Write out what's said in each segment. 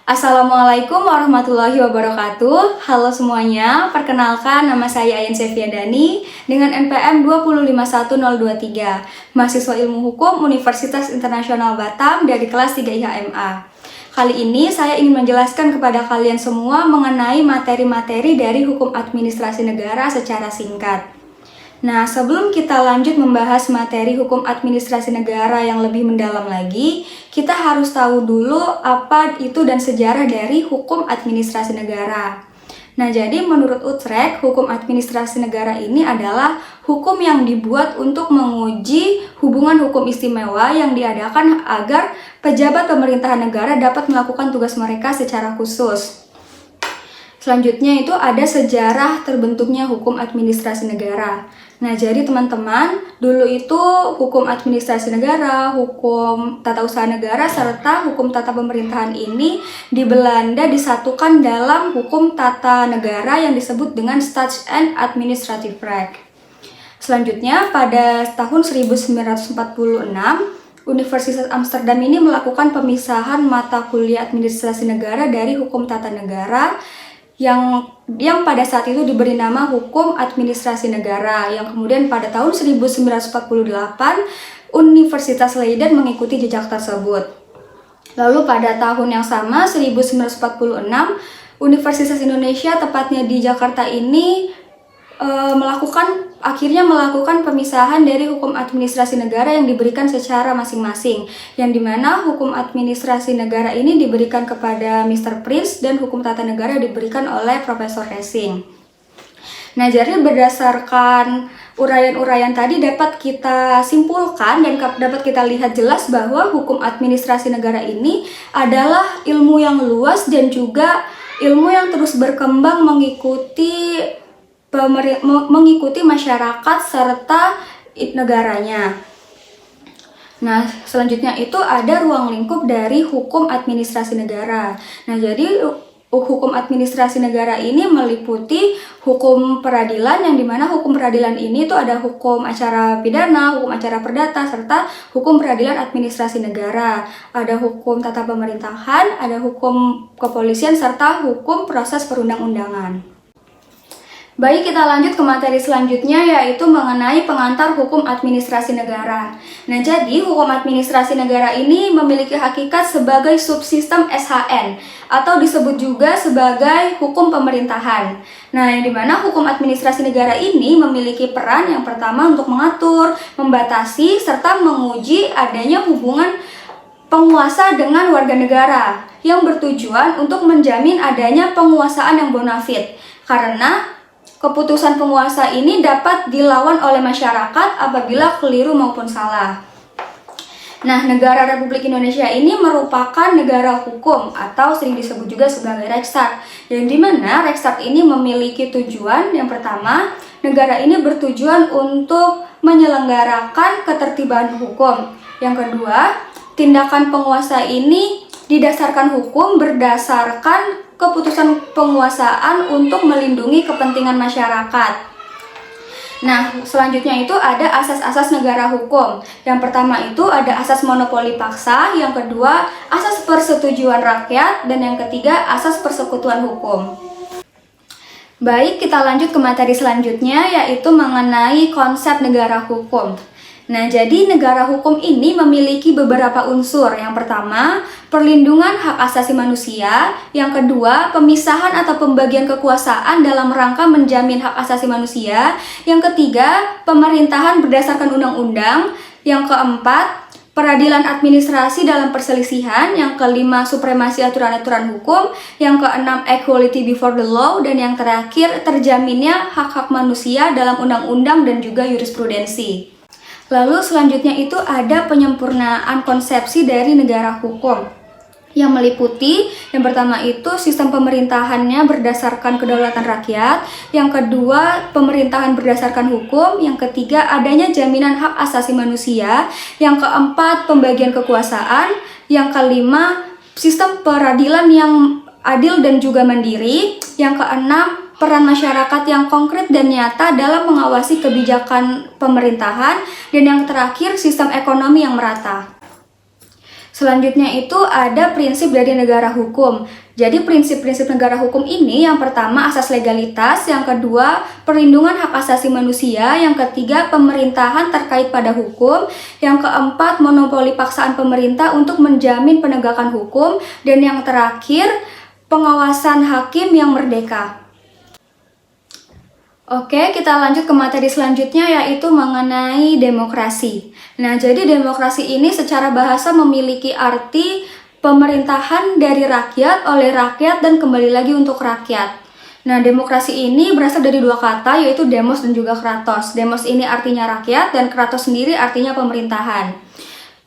Assalamualaikum warahmatullahi wabarakatuh. Halo semuanya, perkenalkan nama saya Ayan Sefiadani dengan NPM 2051023, mahasiswa Ilmu Hukum Universitas Internasional Batam dari kelas 3 IHMA. Kali ini saya ingin menjelaskan kepada kalian semua mengenai materi-materi dari hukum administrasi negara secara singkat. Nah, sebelum kita lanjut membahas materi hukum administrasi negara yang lebih mendalam lagi, kita harus tahu dulu apa itu dan sejarah dari hukum administrasi negara. Nah, jadi menurut Utrecht, hukum administrasi negara ini adalah hukum yang dibuat untuk menguji hubungan hukum istimewa yang diadakan agar pejabat pemerintahan negara dapat melakukan tugas mereka secara khusus. Selanjutnya itu ada sejarah terbentuknya hukum administrasi negara. Nah, jadi teman-teman, dulu itu hukum administrasi negara, hukum tata usaha negara, serta hukum tata pemerintahan ini di Belanda disatukan dalam hukum tata negara yang disebut dengan Staats- and Administrative Recht. Selanjutnya, pada tahun 1946, Universitas Amsterdam ini melakukan pemisahan mata kuliah administrasi negara dari hukum tata negara yang pada saat itu diberi nama Hukum Administrasi Negara, yang kemudian pada tahun 1948 Universitas Leiden mengikuti jejak tersebut. Lalu pada tahun yang sama 1946 Universitas Indonesia, tepatnya di Jakarta ini akhirnya melakukan pemisahan dari hukum administrasi negara yang diberikan secara masing-masing, yang dimana hukum administrasi negara ini diberikan kepada Mr. Prince dan hukum tata negara diberikan oleh Profesor Hessing. Nah, jadi berdasarkan uraian-uraian tadi dapat kita simpulkan dan dapat kita lihat jelas bahwa hukum administrasi negara ini adalah ilmu yang luas dan juga ilmu yang terus berkembang mengikuti masyarakat serta negaranya. Nah, selanjutnya itu ada ruang lingkup dari hukum administrasi negara. Nah, jadi hukum administrasi negara ini meliputi hukum peradilan, yang dimana hukum peradilan ini itu ada hukum acara pidana, hukum acara perdata, serta hukum peradilan administrasi negara. Ada hukum tata pemerintahan, ada hukum kepolisian, serta hukum proses perundang-undangan. Baik, kita lanjut ke materi selanjutnya, yaitu mengenai pengantar hukum administrasi negara. Nah, jadi hukum administrasi negara ini memiliki hakikat sebagai subsistem SHN, atau disebut juga sebagai hukum pemerintahan. Nah, yang dimana hukum administrasi negara ini memiliki peran yang pertama untuk mengatur, membatasi, serta menguji adanya hubungan penguasa dengan warga negara, yang bertujuan untuk menjamin adanya penguasaan yang bonafit, karena keputusan penguasa ini dapat dilawan oleh masyarakat apabila keliru maupun salah. Nah, negara Republik Indonesia ini merupakan negara hukum atau sering disebut juga sebagai Rechtsstaat, yang dimana Rechtsstaat ini memiliki tujuan yang pertama, negara ini bertujuan untuk menyelenggarakan ketertiban hukum. Yang kedua, tindakan penguasa ini didasarkan hukum berdasarkan keputusan penguasaan untuk melindungi kepentingan masyarakat. Nah, selanjutnya itu ada asas-asas negara hukum. Yang pertama itu ada asas monopoli paksa, yang kedua asas persetujuan rakyat, dan yang ketiga asas persekutuan hukum. Baik, kita lanjut ke materi selanjutnya, yaitu mengenai konsep negara hukum. Nah, jadi negara hukum ini memiliki beberapa unsur. Yang pertama, perlindungan hak asasi manusia. Yang kedua, pemisahan atau pembagian kekuasaan dalam rangka menjamin hak asasi manusia. Yang ketiga, pemerintahan berdasarkan undang-undang. Yang keempat, peradilan administrasi dalam perselisihan. Yang kelima, supremasi aturan-aturan hukum. Yang keenam, equality before the law. Dan yang terakhir, terjaminnya hak-hak manusia dalam undang-undang dan juga jurisprudensi. Lalu selanjutnya itu ada penyempurnaan konsepsi dari negara hukum, yang meliputi yang pertama itu sistem pemerintahannya berdasarkan kedaulatan rakyat, yang kedua pemerintahan berdasarkan hukum, yang ketiga adanya jaminan hak asasi manusia, yang keempat pembagian kekuasaan, yang kelima sistem peradilan yang adil dan juga mandiri, yang keenam peran masyarakat yang konkret dan nyata dalam mengawasi kebijakan pemerintahan, dan yang terakhir sistem ekonomi yang merata. Selanjutnya itu ada prinsip dari negara hukum. Jadi prinsip-prinsip negara hukum ini yang pertama asas legalitas, yang kedua perlindungan hak asasi manusia, yang ketiga pemerintahan terkait pada hukum, yang keempat monopoli paksaan pemerintah untuk menjamin penegakan hukum, dan yang terakhir pengawasan hakim yang merdeka. Oke, kita lanjut ke materi selanjutnya yaitu mengenai demokrasi. Nah, jadi demokrasi ini secara bahasa memiliki arti pemerintahan dari rakyat, oleh rakyat, dan kembali lagi untuk rakyat. Nah, demokrasi ini berasal dari dua kata yaitu demos dan juga kratos. Demos ini artinya rakyat dan kratos sendiri artinya pemerintahan.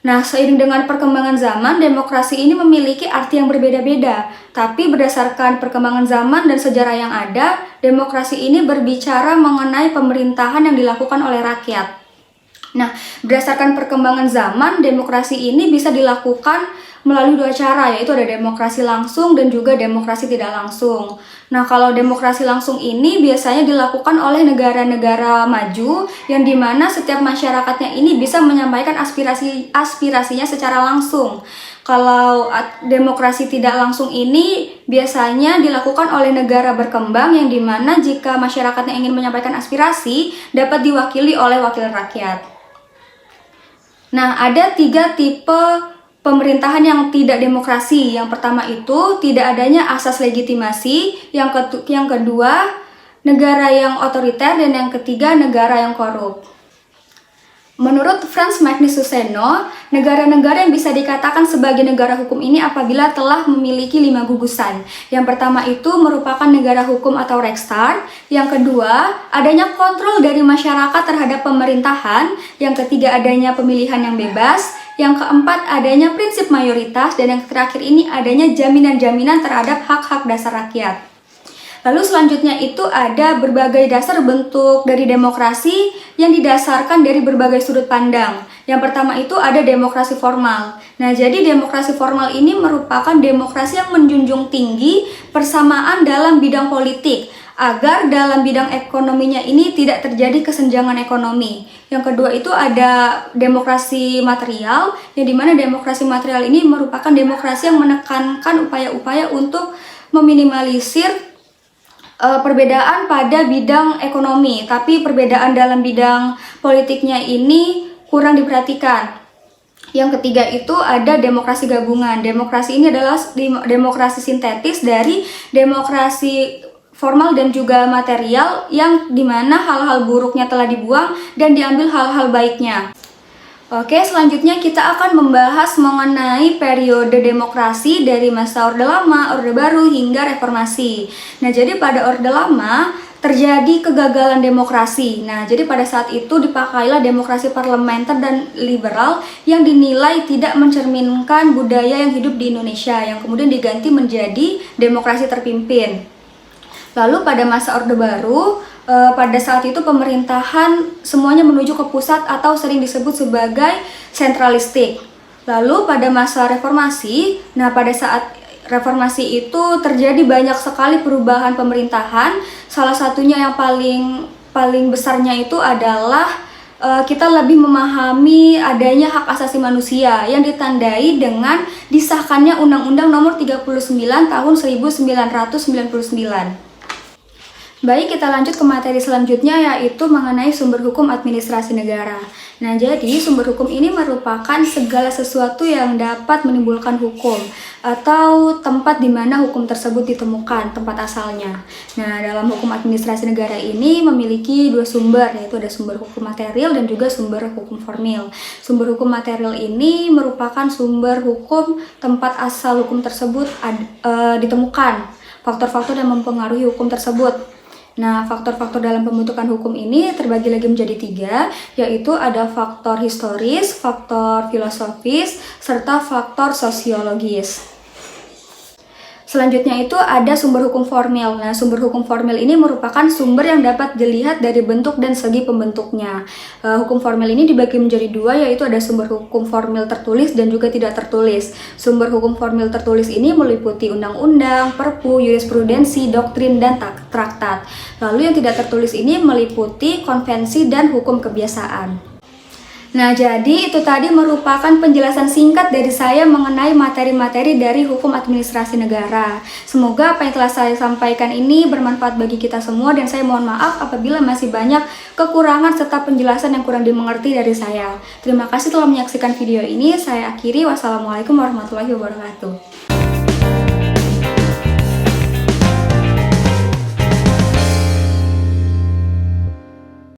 Nah, seiring dengan perkembangan zaman, demokrasi ini memiliki arti yang berbeda-beda. Tapi berdasarkan perkembangan zaman dan sejarah yang ada, demokrasi ini berbicara mengenai pemerintahan yang dilakukan oleh rakyat. Nah, berdasarkan perkembangan zaman, demokrasi ini bisa dilakukan melalui dua cara, yaitu ada demokrasi langsung dan juga demokrasi tidak langsung. Nah, kalau demokrasi langsung ini biasanya dilakukan oleh negara-negara maju yang dimana setiap masyarakatnya ini bisa menyampaikan aspirasinya secara langsung. Kalau demokrasi tidak langsung ini biasanya dilakukan oleh negara berkembang yang dimana jika masyarakatnya ingin menyampaikan aspirasi dapat diwakili oleh wakil rakyat. Nah, ada 3 tipe pemerintahan yang tidak demokrasi. Yang pertama itu tidak adanya asas legitimasi, yang kedua negara yang otoriter, dan yang ketiga negara yang korup. Menurut Franz Magnus Suseno, negara-negara yang bisa dikatakan sebagai negara hukum ini apabila telah memiliki 5 gugusan. Yang pertama itu merupakan negara hukum atau Rechtsstaat. Yang kedua, adanya kontrol dari masyarakat terhadap pemerintahan. Yang ketiga, adanya pemilihan yang bebas. Yang keempat, adanya prinsip mayoritas. Dan yang terakhir ini adanya jaminan-jaminan terhadap hak-hak dasar rakyat. Lalu selanjutnya itu ada berbagai dasar bentuk dari demokrasi yang didasarkan dari berbagai sudut pandang. Yang pertama itu ada demokrasi formal. Nah, jadi demokrasi formal ini merupakan demokrasi yang menjunjung tinggi persamaan dalam bidang politik agar dalam bidang ekonominya ini tidak terjadi kesenjangan ekonomi. Yang kedua itu ada demokrasi material, yang dimana demokrasi material ini merupakan demokrasi yang menekankan upaya-upaya untuk meminimalisir perbedaan pada bidang ekonomi, tapi perbedaan dalam bidang politiknya ini kurang diperhatikan. Yang ketiga itu ada demokrasi gabungan. Demokrasi ini adalah demokrasi sintetis dari demokrasi formal dan juga material yang dimana hal-hal buruknya telah dibuang dan diambil hal-hal baiknya. Oke, selanjutnya kita akan membahas mengenai periode demokrasi dari masa Orde Lama, Orde Baru, hingga Reformasi. Nah, jadi pada Orde Lama terjadi kegagalan demokrasi. Nah, jadi pada saat itu dipakailah demokrasi parlementer dan liberal yang dinilai tidak mencerminkan budaya yang hidup di Indonesia, yang kemudian diganti menjadi demokrasi terpimpin. Lalu pada masa Orde Baru, pada saat itu pemerintahan semuanya menuju ke pusat atau sering disebut sebagai sentralistik. Lalu pada masa reformasi, nah pada saat reformasi itu terjadi banyak sekali perubahan pemerintahan. Salah satunya yang paling besarnya itu adalah kita lebih memahami adanya hak asasi manusia yang ditandai dengan disahkannya Undang-Undang Nomor 39 Tahun 1999. Baik, kita lanjut ke materi selanjutnya yaitu mengenai sumber hukum administrasi negara. Nah, jadi sumber hukum ini merupakan segala sesuatu yang dapat menimbulkan hukum atau tempat di mana hukum tersebut ditemukan, tempat asalnya. Nah, dalam hukum administrasi negara ini memiliki 2 sumber, yaitu ada sumber hukum material dan juga sumber hukum formil. Sumber hukum material ini merupakan sumber hukum tempat asal hukum tersebut ditemukan, faktor-faktor yang mempengaruhi hukum tersebut. Nah, faktor-faktor dalam pembentukan hukum ini terbagi lagi menjadi 3, yaitu ada faktor historis, faktor filosofis, serta faktor sosiologis. Selanjutnya itu ada sumber hukum formil. Nah, sumber hukum formil ini merupakan sumber yang dapat dilihat dari bentuk dan segi pembentuknya. Hukum formil ini dibagi menjadi 2, yaitu ada sumber hukum formil tertulis dan juga tidak tertulis. Sumber hukum formil tertulis ini meliputi undang-undang, perpu, jurisprudensi, doktrin, dan traktat. Lalu yang tidak tertulis ini meliputi konvensi dan hukum kebiasaan. Nah, jadi itu tadi merupakan penjelasan singkat dari saya mengenai materi-materi dari hukum administrasi negara. Semoga apa yang telah saya sampaikan ini bermanfaat bagi kita semua, dan saya mohon maaf apabila masih banyak kekurangan serta penjelasan yang kurang dimengerti dari saya. Terima kasih telah menyaksikan video ini. Saya akhiri. Wassalamualaikum warahmatullahi wabarakatuh.